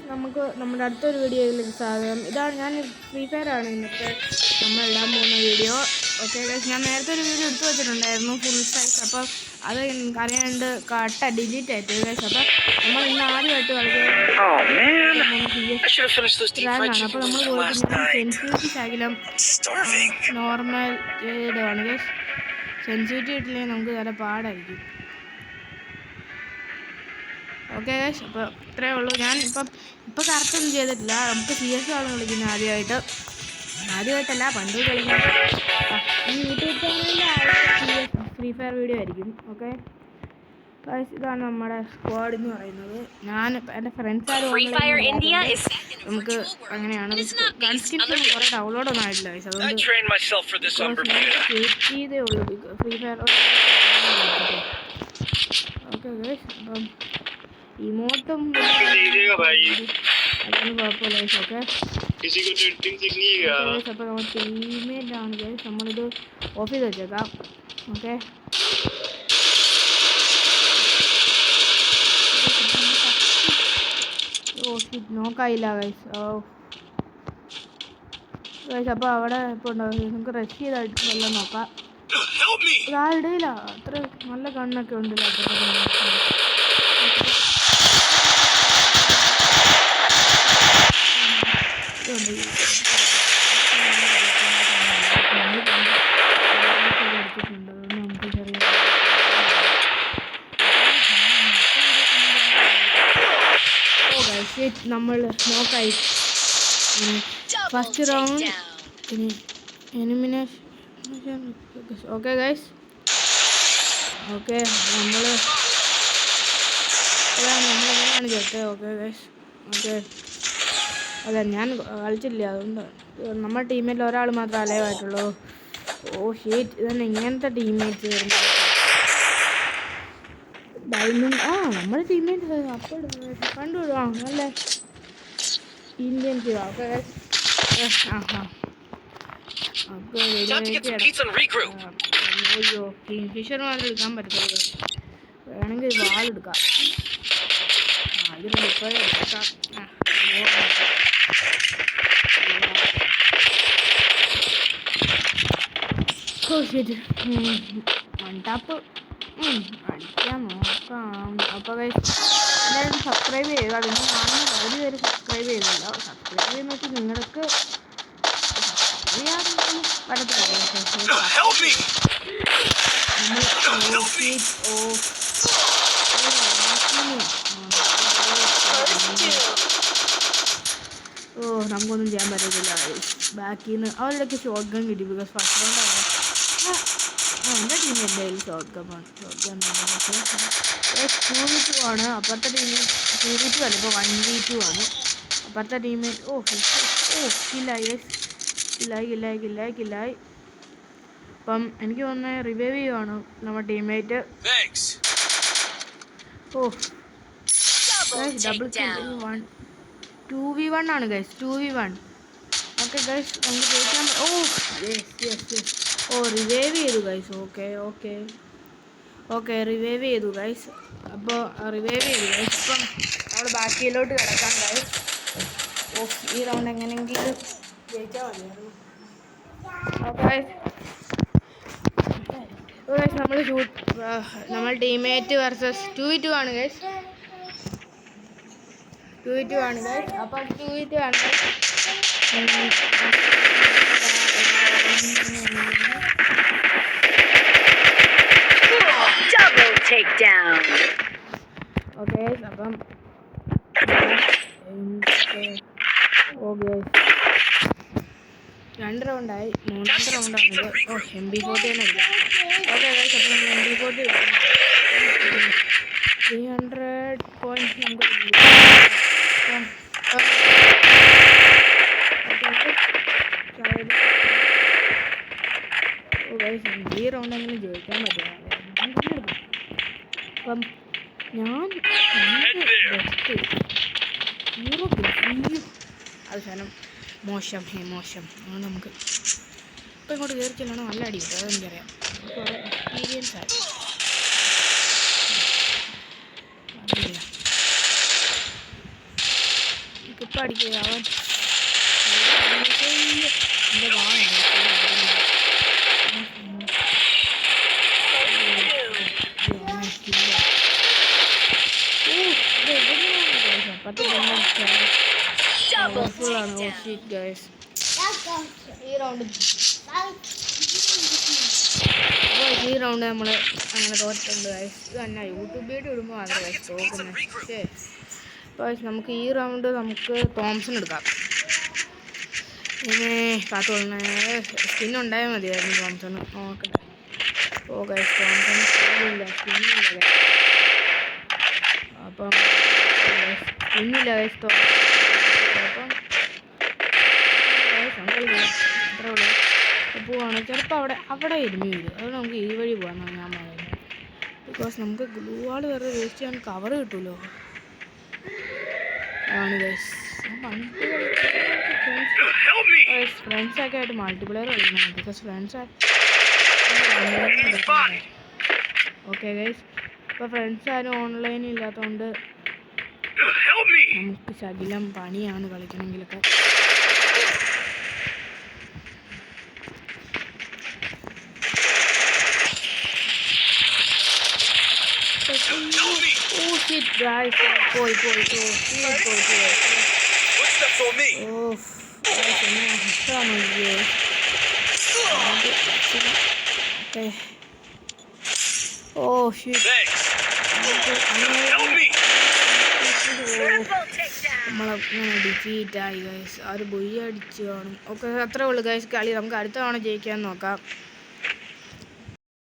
നമുക്ക് നമ്മുടെ അടുത്തൊരു വീഡിയോയിലേക്ക് സ്വാഗതം. ഇതാണ് ഞാൻ ഫ്രീ ഫയർ ആണ് ഇന്നത്തെ നമ്മൾ ഇടാൻ പോകുന്ന വീഡിയോ. ഓക്കെ ഗൈസ്, ഞാൻ നേരത്തെ ഒരു വീഡിയോ എടുത്തു വെച്ചിട്ടുണ്ടായിരുന്നു ഫുൾ സൈസ്. അപ്പോൾ അത് അറിയാണ്ട് ഡിലീറ്റ് ആയിട്ട് ഗൈസ്. അപ്പോൾ നമ്മൾ ഇന്ന് ആദ്യമായിട്ട് കളിക്കുന്നത്. അപ്പോൾ നമ്മൾ പോയിട്ട് സെൻസിറ്റിവിറ്റി ശകലം നോർമൽ ഇടുവാണ് ഗൈസ്. സെൻസിറ്റിവിറ്റി ഇട്ടില്ലെങ്കിൽ നമുക്ക് നല്ല പാടായിരിക്കും. ഓക്കെ ഗൈസ്, അപ്പോൾ ഇത്രയേ ഉള്ളൂ. ഞാൻ ഇപ്പോൾ കറക്റ്റൊന്നും ചെയ്തിട്ടില്ല. നമുക്ക് CS ആണ് കളിക്കുന്നത് ആദ്യമായിട്ടല്ല, പണ്ട് കളിക്കുന്നത്. ഈ യൂട്യൂബ് ചാനലിൻ്റെ ഫ്രീ ഫയർ വീഡിയോ ആയിരിക്കും. ഓക്കെ ഗൈസ്, ഇതാണ് നമ്മുടെ സ്ക്വാഡ് എന്ന് പറയുന്നത്. ഞാൻ എൻ്റെ ഫ്രണ്ട്സ് ആരും നമുക്ക് അങ്ങനെയാണ്. ഗൺ സ്കിൻസ് കുറേ ഡൗൺലോഡ് ഒന്നും ആയിട്ടില്ല ഗൈസ്. അതുകൊണ്ട് ചെയ്തേ ഉള്ളൂ ഫ്രീ ഫയർ. ഓക്കെ ഗൈസ്, അപ്പം ഇമോട്ടും അതൊന്നും കുഴപ്പമില്ല ഗൈസ്. ഓക്കെ അപ്പോൾ നമ്മൾ ടീമേറ്റ് ആണ് ഗൈസ്. നമ്മളിത് ഓഫ് ചെയ്ത് വെച്ചേക്കാം. Okay നോക്കായില്ല guys. ഗൈസ്, അപ്പോൾ അവിടെ ഇപ്പോൾ ഉണ്ടാവും. നമുക്ക് റഷ് ചെയ്തായിട്ട് എല്ലാം നോക്കാം. ഇടയില്ല, അത്ര നല്ല കണ്ണൊക്കെ ഉണ്ടല്ലോ. നമ്മൾ നോക്കായി first round elimination. Okay guys, okay നമ്മളെങ്ങനെയാണ് ചേർത്തത്. ഓക്കെ ഗൈസ്, ഓക്കെ അല്ല ഞാൻ കളിച്ചില്ല, അതുകൊണ്ട് നമ്മുടെ ടീമേറ്റിൽ ഒരാൾ മാത്രമേ അലൈവായിട്ടുള്ളൂ. ഓ ഷീറ്റ്, ഇതന്നെ ഇങ്ങനത്തെ ടീമേറ്റ്സ് വരുന്നത്. ഡയമണ്ട് നമ്മുടെ ടീമേറ്റ് അപ്പോൾ കണ്ടുവിടുവാ നല്ല ഇന്ത്യൻസ്. ഓക്കെ അയ്യോ, കിങ്ഫിഷർ മാത്രം എടുക്കാൻ പറ്റത്തുള്ളൂ. വേണമെങ്കിൽ വാളെടുക്കാം. ഇതിൽ ഇപ്പോൾ എടുക്കാം. ശരി, മൺടാപ്പ് അടിക്കാൻ നോക്കാം. അപ്പോൾ എല്ലാവരും സബ്സ്ക്രൈബ് ചെയ്യുക. അതിന് കാണുന്ന പകുതി പേര് സബ്സ്ക്രൈബ് ചെയ്യുന്നില്ല. സബ്സ്ക്രൈബ് ചെയ്യുന്ന വെച്ചാൽ നിങ്ങൾക്ക് പറ്റത്തില്ല. നമുക്കൊന്നും ചെയ്യാൻ പറ്റത്തില്ല. ബാക്കിൽ നിന്ന് അവരുടെയൊക്കെ ഷോർട്ട് ഗൺ കിട്ടി. ബിക്കോസ് ഫസ്റ്റ് റൗണ്ട് എൻ്റെ ടീം എൻ്റെ കയ്യിൽ ഷോർട്ട് ഗൺ 2v2 ആണ്. അപ്പുറത്തെ ടീമിൽ 2v2 അല്ല, ഇപ്പോൾ 1v2 ആണ് അപ്പുറത്തെ ടീമിൽ. കില്ലായി. അപ്പം എനിക്ക് തോന്നുന്നത് റിവൈവ് ചെയ്യുവാണ് നമ്മുടെ ടീംമേറ്റ്. ഡബിൾ 2v1 ആണ് ഗൈസ്, 2v1. ഓക്കെ ഗൈസ്, നമുക്ക് ജയിക്കാൻ. റിവൈവ് ചെയ്തു ഗൈസ്. ഓക്കെ റിവൈവ് ചെയ്തു ഗൈസ്. അപ്പോൾ റിവൈവ് ചെയ്തു ഗൈസ്. ഇപ്പം നമ്മൾ ബാക്കിയിലോട്ട് കിടക്കാം ഗൈസ്. ഈ റൗണ്ട് എങ്ങനെയെങ്കിലും ജയിച്ചാൽ മതിയായിരുന്നു. ഓക്കെ ഗൈസ്, നമ്മൾ ടീമേറ്റ് വേഴ്സസ് 2v2 ആണ് ഗൈസ്. 2v2 ആണ് ഗൈസ്. അപ്പം 2v2 ആണ് ഗൈസ്. Takedown. Okay, അപ്പം രണ്ട് റൗണ്ടായി. മൂന്നാമത്തെ റൗണ്ടാണിത്. MP40 തന്നെ എടുക്കാം. ഓക്കെ ഗൈസ്, അപ്പോൾ നമ്മൾ MP40 300 points നമുക്ക് ഈ റൗണ്ട് അങ്ങനെ ജയിക്കാൻ പറ്റില്ല. അപ്പം ഞാൻ അത് ശനം മോശം. അതുകൊണ്ട് നമുക്ക് ഇപ്പം ഇങ്ങോട്ട് കയറി ചെല്ലണം. നല്ല അടി കിട്ടും, അതെനിക്കറിയാം. കുറേ എക്സ്പീരിയൻസ് ആയി. ഇപ്പം അടിക്കുക അവൻ എൻ്റെ വാങ്ങ ഈ റൗണ്ട് നമ്മൾ അങ്ങനെ തോറ്റിട്ടുണ്ട് ഗൈസ്. ഇത് തന്നെ യൂട്യൂബ് വീഡിയോ ഇടുമ്പോൾ മാത്രമേ ഗൈസ് തോക്കുന്നത്. പക്ഷേ ഗൈസ് നമുക്ക് ഈ റൗണ്ട് നമുക്ക് തോംസൺ എടുക്കാം. ഇങ്ങനെ കാത്തുകൊള്ളണേ സ്കിൻ ഉണ്ടായാൽ മതിയായിരുന്നു തോംസൺ. നോക്കട്ടെ. ഓ ഗൈസ് തോംസൺ സ്കിന്നില്ല അപ്പം സ്കിന്നില്ല ഗൈസ് അപ്പം അത്രേ ഉള്ളൂ. പോവാണ് ചിലപ്പോൾ അവിടെ ഇരുന്ന് വരും. അത് നമുക്ക് ഈ വഴി പോകാമെന്നാണ് ഞാൻ പറയുന്നത്. ബിക്കോസ് നമുക്ക് ഗ്ലൂ വാൾ വേറെ വേസ്റ്റ് ചെയ്യാൻ കവർ കിട്ടുമല്ലോ. ആണ് ഗൈസ് ഫ്രണ്ട്സൊക്കെ ആയിട്ട് മൾട്ടിപ്ലെയർ കളിക്കണം. Because friends okay guys. ഇപ്പോൾ ഫ്രണ്ട്സ് ആരും ഓൺലൈനിൽ ഇല്ലാത്തതുകൊണ്ട് നമുക്ക് ശകലം പണിയാണ് കളിക്കണമെങ്കിലൊക്കെ. Oh shit guys, പോയി Oh shit. നമ്മളങ്ങനെ ഡിഫീറ്റായി ഗൈസ്. ആ ഒരു ബൊയ്യ അടിച്ച് കാണും. ഓക്കെ അത്രേ ഉള്ളൂ ഗൈസ് കളി. നമുക്ക് അടുത്ത തവണ ജയിക്കാൻ നോക്കാം.